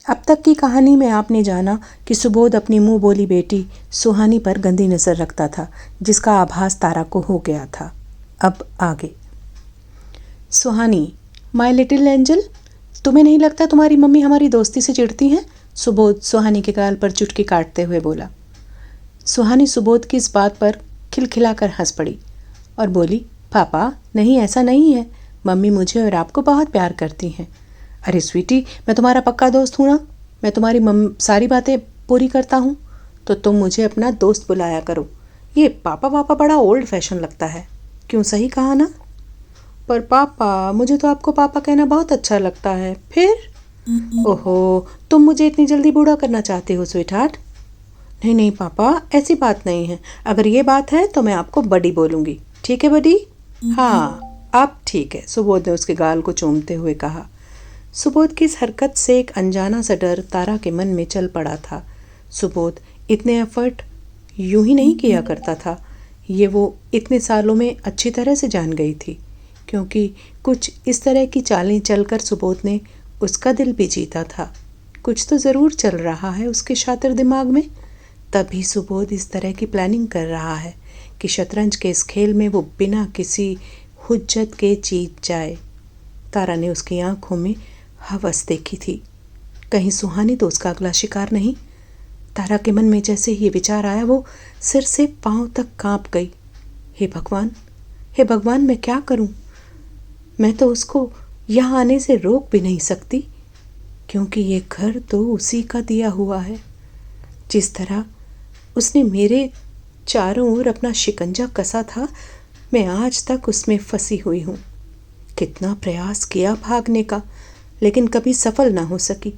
अब तक की कहानी में आपने जाना कि सुबोध अपनी मुंह बोली बेटी सुहानी पर गंदी नज़र रखता था, जिसका आभास तारा को हो गया था। अब आगे। सुहानी, माय लिटिल एंजल, तुम्हें नहीं लगता तुम्हारी मम्मी हमारी दोस्ती से चिढ़ती हैं? सुबोध सुहानी के गाल पर चुटकी काटते हुए बोला। सुहानी सुबोध की इस बात पर खिलखिलाकर हंस पड़ी और बोली, पापा नहीं, ऐसा नहीं है। मम्मी मुझे और आपको बहुत प्यार करती हैं। अरे स्वीटी, मैं तुम्हारा पक्का दोस्त हूँ ना। मैं तुम्हारी सारी बातें पूरी करता हूँ, तो तुम मुझे अपना दोस्त बुलाया करो। ये पापा पापा बड़ा ओल्ड फैशन लगता है। क्यों, सही कहा ना? पर पापा, मुझे तो आपको पापा कहना बहुत अच्छा लगता है। फिर ओहो, तुम मुझे इतनी जल्दी बूढ़ा करना चाहते हो स्वीटहार्ट? नहीं नहीं पापा, ऐसी बात नहीं है। अगर ये बात है तो मैं आपको बडी बोलूँगी। ठीक है बडी? हाँ, आप ठीक है, सुबोध ने उसके गाल को चूमते हुए कहा। सुबोध की इस हरकत से एक अनजाना सा डर तारा के मन में चल पड़ा था। सुबोध इतने एफर्ट यूं ही नहीं किया करता था। ये वो इतने सालों में अच्छी तरह से जान गई थी, क्योंकि कुछ इस तरह की चालें चलकर सुबोध ने उसका दिल भी जीता था। कुछ तो ज़रूर चल रहा है उसके शातिर दिमाग में, तभी सुबोध इस तरह की प्लानिंग कर रहा है कि शतरंज के इस खेल में वो बिना किसी हुज्जत के जीत जाए। तारा ने उसकी आंखों में हवस देखी थी। कहीं सुहानी तो उसका अगला शिकार नहीं? तारा के मन में जैसे ही ये विचार आया, वो सिर से पांव तक कांप गई। हे भगवान, हे भगवान, मैं क्या करूं? मैं तो उसको यहाँ आने से रोक भी नहीं सकती, क्योंकि ये घर तो उसी का दिया हुआ है। जिस तरह उसने मेरे चारों ओर अपना शिकंजा कसा था, मैं आज तक उसमें फंसी हुई हूँ। कितना प्रयास किया भागने का, लेकिन कभी सफल ना हो सकी।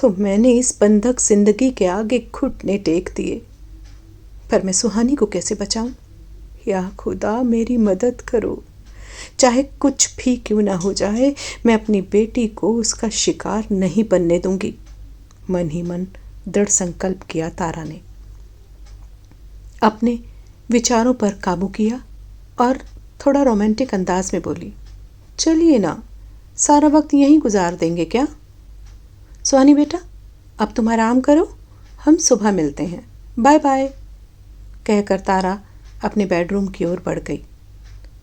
तो मैंने इस बंधक जिंदगी के आगे घुटने टेक दिए। पर मैं सुहानी को कैसे बचाऊं? या खुदा, मेरी मदद करो। चाहे कुछ भी क्यों ना हो जाए, मैं अपनी बेटी को उसका शिकार नहीं बनने दूंगी। मन ही मन दृढ़ संकल्प किया तारा ने। अपने विचारों पर काबू किया और थोड़ा रोमांटिक अंदाज में बोली, चलिए ना, सारा वक्त यहीं गुजार देंगे क्या? सुहानी बेटा, अब तुम आराम करो, हम सुबह मिलते हैं। बाय बाय, कहकर तारा अपने बेडरूम की ओर बढ़ गई।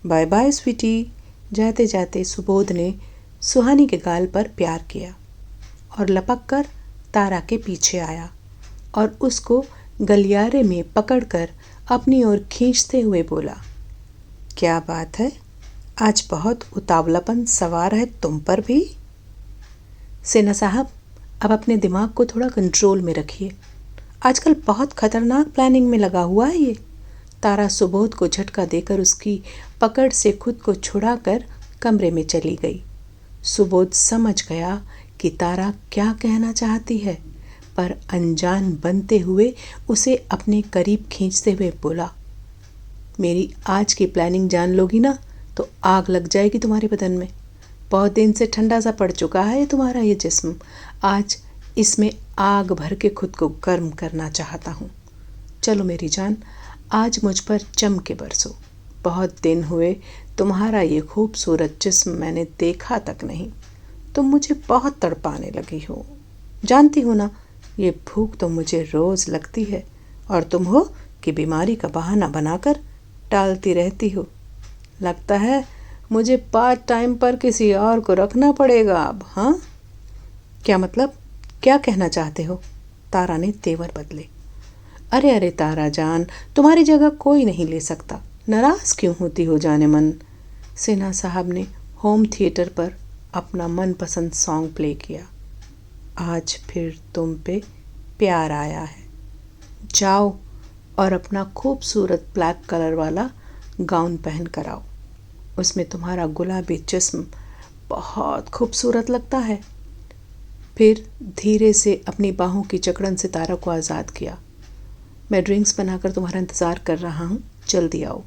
Bye bye sweetie. जाते जाते सुबोध ने सुहानी के गाल पर प्यार किया और लपक कर तारा के पीछे आया और उसको गलियारे में पकड़कर अपनी ओर खींचते हुए बोला, क्या बात है, आज बहुत उतावलापन सवार है तुम पर भी। सेना साहब, अब अपने दिमाग को थोड़ा कंट्रोल में रखिए। आजकल बहुत खतरनाक प्लानिंग में लगा हुआ है ये। तारा सुबोध को झटका देकर उसकी पकड़ से खुद को छुड़ाकर कमरे में चली गई। सुबोध समझ गया कि तारा क्या कहना चाहती है, पर अनजान बनते हुए उसे अपने करीब खींचते हुए बोला, मेरी आज की प्लानिंग जान लोगी ना तो आग लग जाएगी तुम्हारे बदन में। बहुत दिन से ठंडा सा पड़ चुका है तुम्हारा ये जिस्म। आज इसमें आग भर के खुद को गर्म करना चाहता हूँ। चलो मेरी जान, आज मुझ पर जम के बरसो। बहुत दिन हुए तुम्हारा ये खूबसूरत जिस्म मैंने देखा तक नहीं। तुम मुझे बहुत तड़पाने लगी हो। जानती हो ना, ये भूख तो मुझे रोज़ लगती है और तुम हो कि बीमारी का बहाना बनाकर टालती रहती हो। लगता है मुझे पार्ट टाइम पर किसी और को रखना पड़ेगा अब। हाँ, क्या मतलब, क्या कहना चाहते हो? तारा ने तेवर बदले। अरे अरे तारा जान, तुम्हारी जगह कोई नहीं ले सकता। नाराज़ क्यों होती हो जाने मन? सिन्हा साहब ने होम थिएटर पर अपना मनपसंद सॉन्ग प्ले किया। आज फिर तुम पे प्यार आया है। जाओ और अपना खूबसूरत ब्लैक कलर वाला गाउन पहन कर आओ। उसमें तुम्हारा गुलाबी जिस्म बहुत खूबसूरत लगता है। फिर धीरे से अपनी बाहों की जकड़न से तारा को आज़ाद किया। मैं ड्रिंक्स बनाकर तुम्हारा इंतज़ार कर रहा हूँ, जल्दी आओ।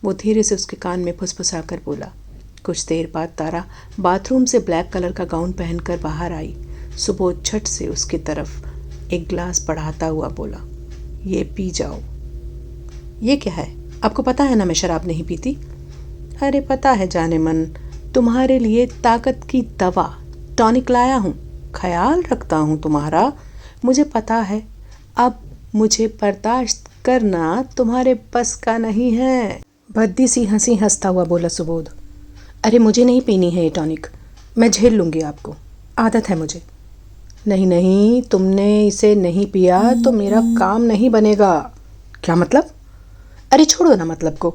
वो धीरे से उसके कान में फुसफुसा कर बोला। कुछ देर बाद तारा बाथरूम से ब्लैक कलर का गाउन पहनकर बाहर आई। सुबोध झट से उसकी तरफ एक गिलास बढ़ाता हुआ बोला, ये पी जाओ। ये क्या है? आपको पता है ना मैं शराब नहीं पीती। अरे पता है जाने मन, तुम्हारे लिए ताकत की दवा टॉनिक लाया हूँ। ख्याल रखता हूँ तुम्हारा, मुझे पता है। अब मुझे बर्दाश्त करना तुम्हारे बस का नहीं है। भद्दी सी हंसी हंसता हुआ बोला सुबोध। अरे मुझे नहीं पीनी है ये टॉनिक, मैं झेल लूँगी आपको, आदत है मुझे। नहीं नहीं, तुमने इसे नहीं पिया तो मेरा काम नहीं बनेगा। क्या मतलब? अरे छोड़ो ना मतलब को,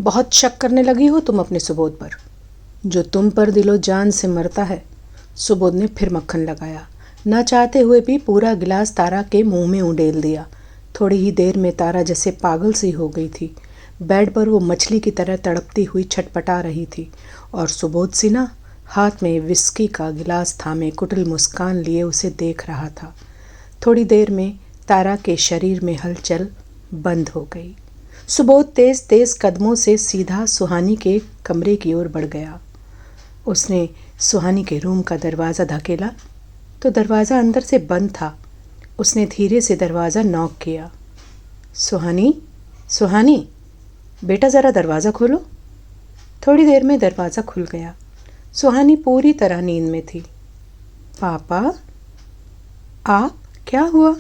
बहुत शक करने लगी हो तुम अपने सुबोध पर, जो तुम पर दिलो जान से मरता है। सुबोध ने फिर मक्खन लगाया। न चाहते हुए भी पूरा गिलास तारा के मुंह में उंडेल दिया। थोड़ी ही देर में तारा जैसे पागल सी हो गई थी। बेड पर वो मछली की तरह तड़पती हुई छटपटा रही थी और सुबोध सिन्हा हाथ में विस्की का गिलास थामे कुटिल मुस्कान लिए उसे देख रहा था। थोड़ी देर में तारा के शरीर में हलचल बंद हो गई। सुबोध तेज तेज कदमों से सीधा सुहानी के कमरे की ओर बढ़ गया। उसने सुहानी के रूम का दरवाज़ा धकेला तो दरवाज़ा अंदर से बंद था। उसने धीरे से दरवाज़ा नॉक किया। सुहानी, सुहानी, बेटा ज़रा दरवाज़ा खोलो। थोड़ी देर में दरवाज़ा खुल गया। सुहानी पूरी तरह नींद में थी। पापा, आप? क्या हुआ?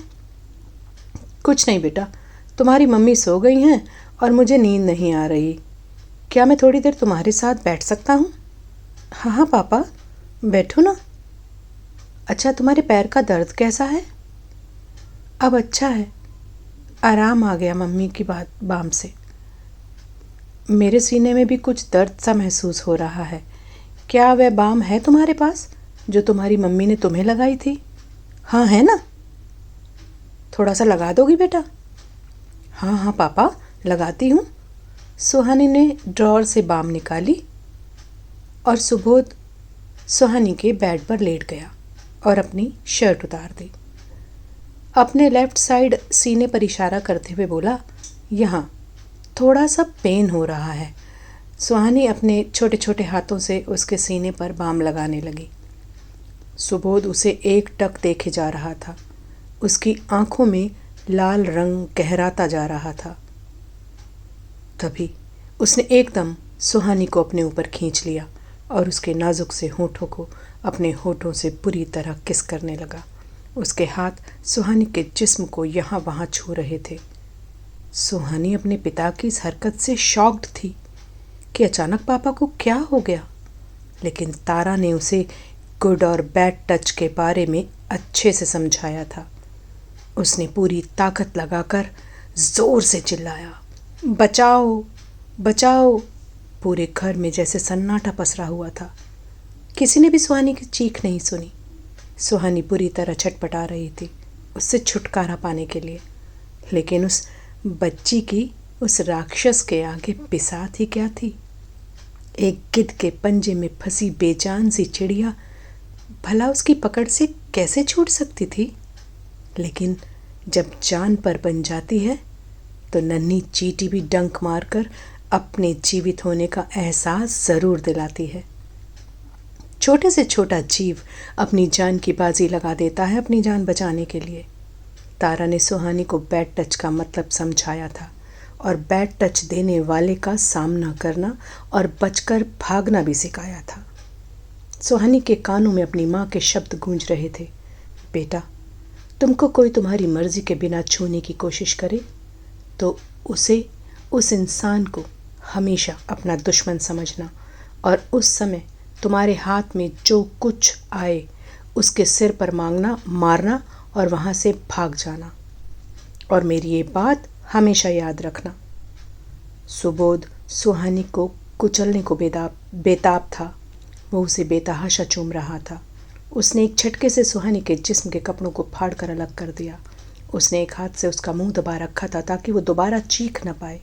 कुछ नहीं बेटा, तुम्हारी मम्मी सो गई हैं और मुझे नींद नहीं आ रही। क्या मैं थोड़ी देर तुम्हारे साथ बैठ सकता हूँ? हाँ हाँ पापा, बैठो ना। अच्छा, तुम्हारे पैर का दर्द कैसा है? अब अच्छा है, आराम आ गया मम्मी की बाम से। मेरे सीने में भी कुछ दर्द सा महसूस हो रहा है। क्या वह बाम है तुम्हारे पास जो तुम्हारी मम्मी ने तुम्हें लगाई थी? हाँ है ना, थोड़ा सा लगा दोगी बेटा? हाँ हाँ पापा, लगाती हूँ। सुहानी ने ड्रॉर से बाम निकाली और सुबोध सुहानी के बेड पर लेट गया और अपनी शर्ट उतार दी। अपने लेफ्ट साइड सीने पर इशारा करते हुए बोला, यहाँ थोड़ा सा पेन हो रहा है। सुहानी अपने छोटे छोटे हाथों से उसके सीने पर बाम लगाने लगी। सुबोध उसे एकटक देखे जा रहा था। उसकी आंखों में लाल रंग गहराता जा रहा था। तभी उसने एकदम सुहानी को अपने ऊपर खींच लिया और उसके नाजुक से होठों को अपने होठों से पूरी तरह किस करने लगा। उसके हाथ सुहानी के जिस्म को यहाँ वहाँ छू रहे थे। सुहानी अपने पिता की इस हरकत से शॉक्ड थी कि अचानक पापा को क्या हो गया, लेकिन तारा ने उसे गुड और बैड टच के बारे में अच्छे से समझाया था। उसने पूरी ताकत लगाकर जोर से चिल्लाया, बचाओ बचाओ। पूरे घर में जैसे सन्नाटा पसरा हुआ था। किसी ने भी सुहानी की चीख नहीं सुनी। सुहानी बुरी तरह छटपटा रही थी उससे छुटकारा पाने के लिए, लेकिन उस बच्ची की उस राक्षस के आगे बिसात ही क्या थी। एक गिद्ध के पंजे में फंसी बेजान सी चिड़िया भला उसकी पकड़ से कैसे छूट सकती थी। लेकिन जब जान पर बन जाती है तो नन्ही चींटी भी डंक मारकर अपने जीवित होने का एहसास ज़रूर दिलाती है। छोटे से छोटा जीव अपनी जान की बाजी लगा देता है अपनी जान बचाने के लिए। तारा ने सुहानी को बैड टच का मतलब समझाया था और बैड टच देने वाले का सामना करना और बचकर भागना भी सिखाया था। सुहानी के कानों में अपनी माँ के शब्द गूंज रहे थे, बेटा, तुमको कोई तुम्हारी मर्जी के बिना छूने की कोशिश करे तो उसे, उस इंसान को हमेशा अपना दुश्मन समझना और उस समय तुम्हारे हाथ में जो कुछ आए उसके सिर पर मांगना, मारना और वहाँ से भाग जाना। और मेरी ये बात हमेशा याद रखना। सुबोध सुहानी को कुचलने को बेताब था। वो उसे बेतहाशा चूम रहा था। उसने एक झटके से सुहानी के जिस्म के कपड़ों को फाड़ कर अलग कर दिया। उसने एक हाथ से उसका मुंह दबा रखा था ताकि वो दोबारा चीख न पाए।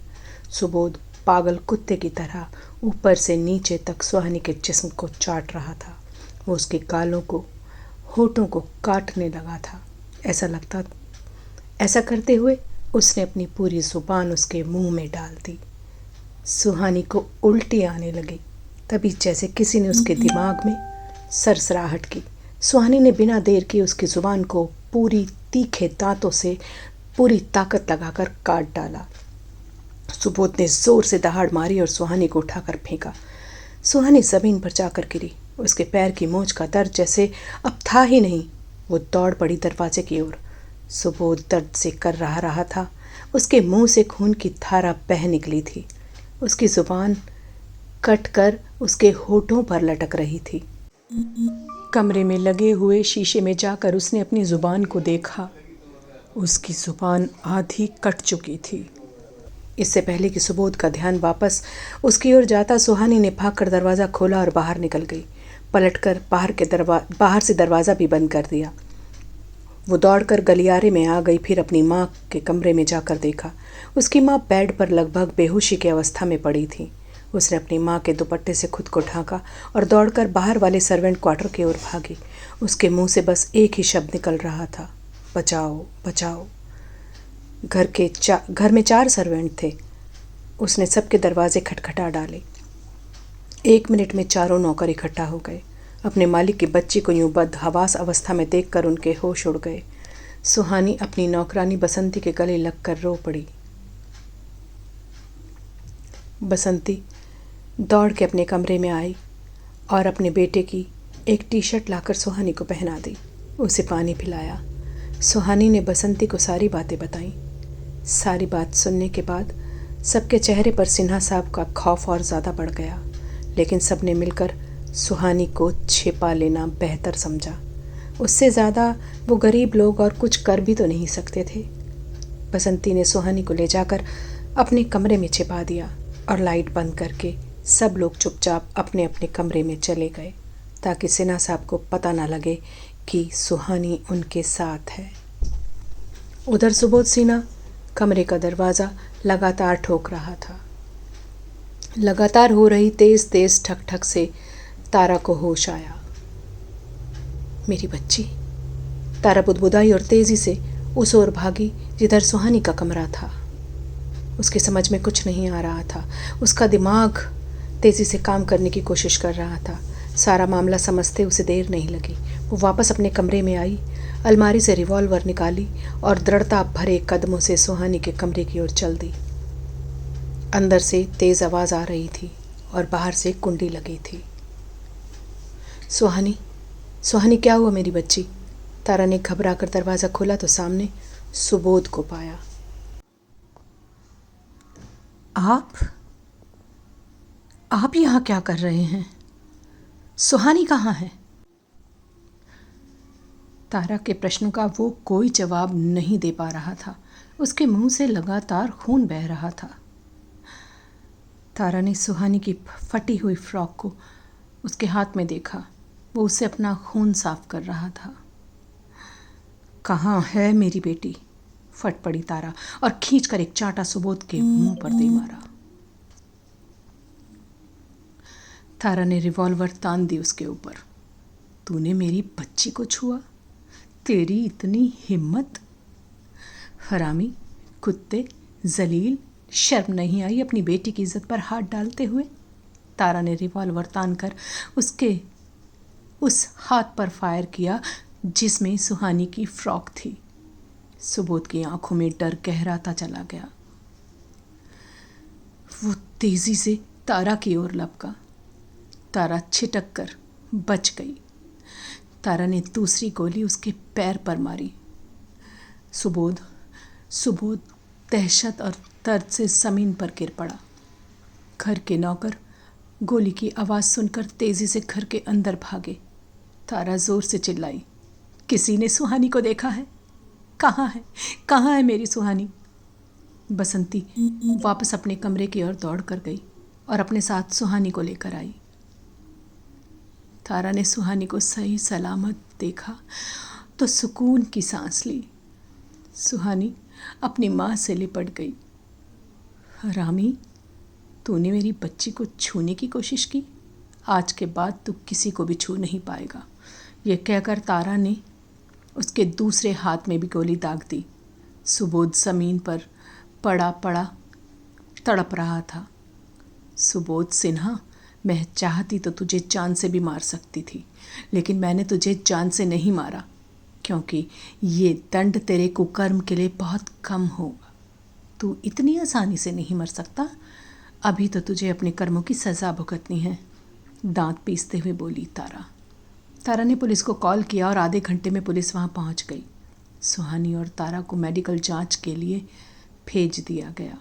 सुबोध पागल कुत्ते की तरह ऊपर से नीचे तक सुहानी के जिस्म को चाट रहा था। वो उसके गालों को, होठों को काटने लगा था। ऐसा करते हुए उसने अपनी पूरी जुबान उसके मुंह में डाल दी। सुहानी को उल्टी आने लगी। तभी जैसे किसी ने उसके दिमाग में सरसराहट की। सुहानी ने बिना देर किए उसकी जुबान को पूरी तीखे दांतों से पूरी ताकत लगाकर काट डाला। सुबोध ने जोर से दहाड़ मारी और सुहानी को उठाकर फेंका। सुहानी जमीन पर जाकर गिरी। उसके पैर की मोच का दर्द जैसे अब था ही नहीं। वो दौड़ पड़ी दरवाजे की ओर। सुबोध दर्द से कर रहा था। उसके मुंह से खून की धारा बह निकली थी। उसकी जुबान कट कर उसके होठों पर लटक रही थी। कमरे में लगे हुए शीशे में जाकर उसने अपनी जुबान को देखा। उसकी जुबान आधी कट चुकी थी। इससे पहले कि सुबोध का ध्यान वापस उसकी ओर जाता, सुहानी ने भागकर दरवाज़ा खोला और बाहर निकल गई। पलटकर बाहर से दरवाज़ा भी बंद कर दिया। वो दौड़कर गलियारे में आ गई। फिर अपनी माँ के कमरे में जाकर देखा। उसकी माँ बेड पर लगभग बेहोशी की अवस्था में पड़ी थी। उसने अपनी माँ के दुपट्टे से खुद को ढांका और दौड़कर बाहर वाले सर्वेंट क्वार्टर की ओर भागी। उसके मुंह से बस एक ही शब्द निकल रहा था, बचाओ बचाओ। घर में 4 सर्वेंट थे। उसने सबके दरवाजे खटखटा डाले। 1 मिनट में चारों नौकर इकट्ठा हो गए। अपने मालिक की बच्ची को यूं बदहवास अवस्था में देखकर उनके होश उड़ गए। सुहानी अपनी नौकरानी बसंती के गले लगकर रो पड़ी। बसंती दौड़ के अपने कमरे में आई और अपने बेटे की एक टी-शर्ट लाकर सुहानी को पहना दी। उसे पानी पिलाया। सुहानी ने बसंती को सारी बातें बताईं। सारी बात सुनने के बाद सबके चेहरे पर सिन्हा साहब का खौफ और ज़्यादा बढ़ गया, लेकिन सबने मिलकर सुहानी को छिपा लेना बेहतर समझा। उससे ज़्यादा वो गरीब लोग और कुछ कर भी तो नहीं सकते थे। बसंती ने सुहानी को ले जाकर अपने कमरे में छिपा दिया और लाइट बंद करके सब लोग चुपचाप अपने अपने कमरे में चले गए, ताकि सिन्हा साहब को पता ना लगे कि सुहानी उनके साथ है। उधर सुबोध सिन्हा कमरे का दरवाज़ा लगातार ठोक रहा था। लगातार हो रही तेज तेज ठक ठक से तारा को होश आया। मेरी बच्ची। तारा बुदबुदाई और तेजी से उस ओर भागी जिधर सुहानी का कमरा था। उसके समझ में कुछ नहीं आ रहा था। उसका दिमाग तेजी से काम करने की कोशिश कर रहा था। सारा मामला समझते उसे देर नहीं लगी। वो वापस अपने कमरे में आई, अलमारी से रिवॉल्वर निकाली और दृढ़ता भरे कदमों से सुहानी के कमरे की ओर चल दी। अंदर से तेज आवाज़ आ रही थी और बाहर से कुंडी लगी थी। सुहानी, सुहानी क्या हुआ मेरी बच्ची? तारा ने घबरा कर दरवाज़ा खोला तो सामने सुबोध को पाया। आप यहाँ क्या कर रहे हैं? सुहानी कहाँ है? तारा के प्रश्नों का वो कोई जवाब नहीं दे पा रहा था। उसके मुंह से लगातार खून बह रहा था। तारा ने सुहानी की फटी हुई फ्रॉक को उसके हाथ में देखा। वो उससे अपना खून साफ कर रहा था। कहाँ है मेरी बेटी? फट पड़ी तारा और खींचकर एक चांटा सुबोध के मुंह पर दे मारा। तारा ने रिवॉल्वर तान दी उसके ऊपर। तूने मेरी बच्ची को छुआ? तेरी इतनी हिम्मत? हरामी, कुत्ते, जलील, शर्म नहीं आई अपनी बेटी की इज्जत पर हाथ डालते हुए? तारा ने रिवॉल्वर तान कर उसके उस हाथ पर फायर किया जिसमें सुहानी की फ्रॉक थी। सुबोध की आंखों में डर गहराता चला गया। वो तेजी से तारा की ओर लपका। तारा छिटक कर बच गई। तारा ने दूसरी गोली उसके पैर पर मारी। सुबोध दहशत और दर्द से ज़मीन पर गिर पड़ा। घर के नौकर गोली की आवाज़ सुनकर तेज़ी से घर के अंदर भागे। तारा ज़ोर से चिल्लाई, किसी ने सुहानी को देखा है? कहाँ है? कहाँ है मेरी सुहानी? बसंती वापस अपने कमरे की ओर दौड़ कर गई और अपने साथ सुहानी को लेकर आई। तारा ने सुहानी को सही सलामत देखा तो सुकून की सांस ली। सुहानी अपनी माँ से लिपट गई। हरामी, तूने मेरी बच्ची को छूने की कोशिश की। आज के बाद तू किसी को भी छू नहीं पाएगा। यह कहकर तारा ने उसके दूसरे हाथ में भी गोली दाग दी। सुबोध ज़मीन पर पड़ा पड़ा तड़प रहा था। सुबोध सिन्हा, मैं चाहती तो तुझे जान से भी मार सकती थी, लेकिन मैंने तुझे जान से नहीं मारा क्योंकि ये दंड तेरे कुकर्म के लिए बहुत कम होगा। तू इतनी आसानी से नहीं मर सकता। अभी तो तुझे अपने कर्मों की सज़ा भुगतनी है। दांत पीसते हुए बोली तारा। तारा ने पुलिस को कॉल किया और आधे घंटे में पुलिस वहां पहुंच गई। सुहानी और तारा को मेडिकल जांच के लिए भेज दिया गया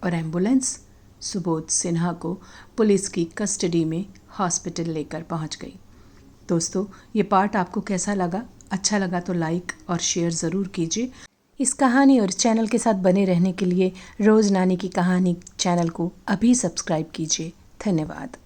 और एम्बुलेंस सुबोध सिन्हा को पुलिस की कस्टडी में हॉस्पिटल लेकर पहुंच गई। दोस्तों, ये पार्ट आपको कैसा लगा? अच्छा लगा तो लाइक और शेयर ज़रूर कीजिए। इस कहानी और चैनल के साथ बने रहने के लिए रोज़ नानी की कहानी चैनल को अभी सब्सक्राइब कीजिए। धन्यवाद।